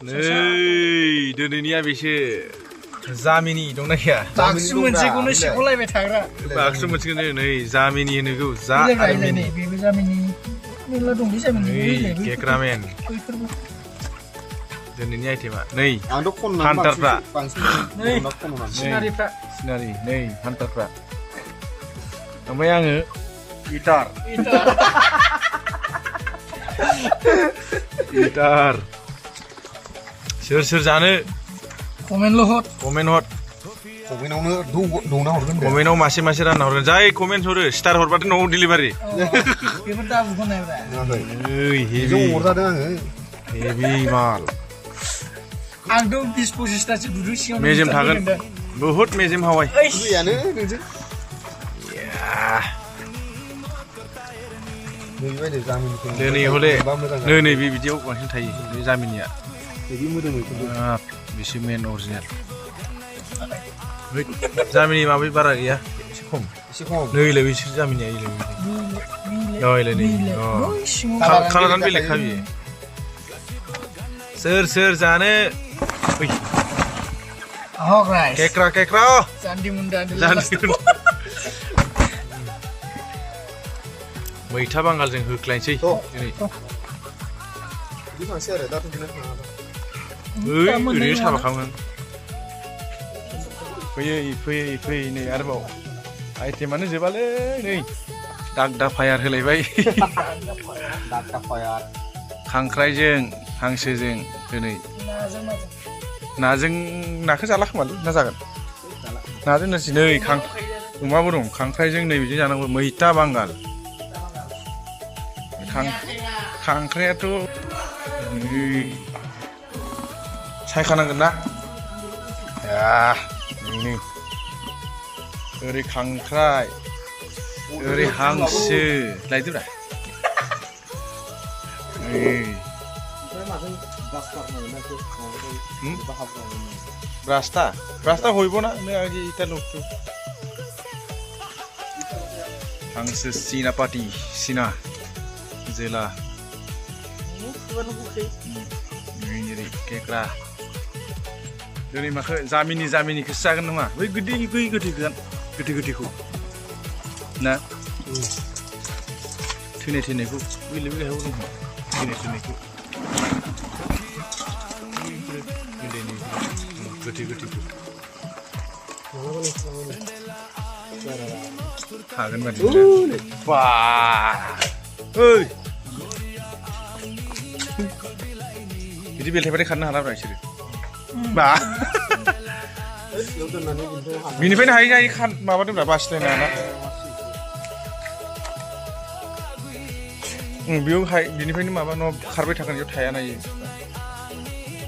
नै दिनैनिया बेसो जामिनि दंना गैया बाक्सु मोनसेखौनो सिख'लायबाय थाग्रा बाक्सु मोनसेखौनो नै जामिनि होनोगौ जा नै बेबो जामिनि मेरला दंलै जामिनि केक्रामेन दिनैनि आइटेमा नै आंथ' खननानै हान्टारफ्रा नै सिनारिफ्रा सिनारि नै हान्टारफ्रा ओमफ्राय आङो गिटार गिटार सोर जानो कमेन्टल' हर कमेन्टआवनो दौना हरगोन कमेन्टआव मासे रानना हरगोन जाय कमेन्ट हरो स्टार हरबाथाय न'आव डिलिभारि बेफोर दाबुखौ नायब्रा ओइ बेजों हरजादों आङो हेभि माल आंथ' 20-25तासो दुदु सिगां मेजेम थागोन बहुद मेजेम हावाय गैयानो नोंजों दिनै हले नै बे बिदियाव बांसिन थायो बे जामिनिया बेसो मेन अरिजिनेल जामिनि माबै बारा गैया एसे खम नैलाय बिसोर जामिनिया ओइलाय नै कालारानो बेलेगखा बियो सोर जानो केक्रा जान्दी मुन्दा मैथा बांगालजों होख्लायनोसै दिनै ओरैनो साफा खालामो फैयै नै आरोबाव आइटेमानो जोबालै नै दागदा फायार होलायबाय खांख्राइजों हांसोजों दिनै नाखौ जाला खोमालै ना जागोन नाजों नोसै नै अमाबो दं खांख्राइजों नै बिदिनो जानांगौ मैथा बांगाल खांख्राइयाथ' सायखानांगोन ना नै ओरै खांख्राइ ओरै हांसो लायदोब्रा रास्ता হইব না আগে এটা লোকটো হাংসো সিনা পাটি সিনা জেলা ini kekra dari maka zamini kesagan nama woi gede-gedeku nah tene-teneku wile hawu tene-teneku gede-gedeku hagan mati wah oi बिदि बेलथायबाथाय खारनो हाला ब्रा बिसोरो बा बिनिफ्रायनो हायै माबादोंब्रा बासिलायनो हाना बेयाव बिनिफ्रायनो माबा न' खारबाय थागोन बेयाव थाया नायो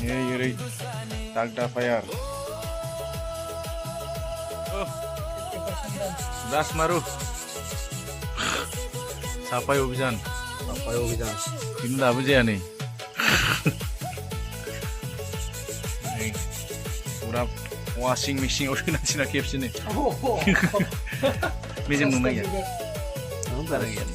नै ओरै दागदा फायार दास मारु साफाय अभियान बिदिनो दाबो जाया नै पूरा वाशिंग मेशिन और ना खेबसे ने मेजेम नंना गैया बारा गैया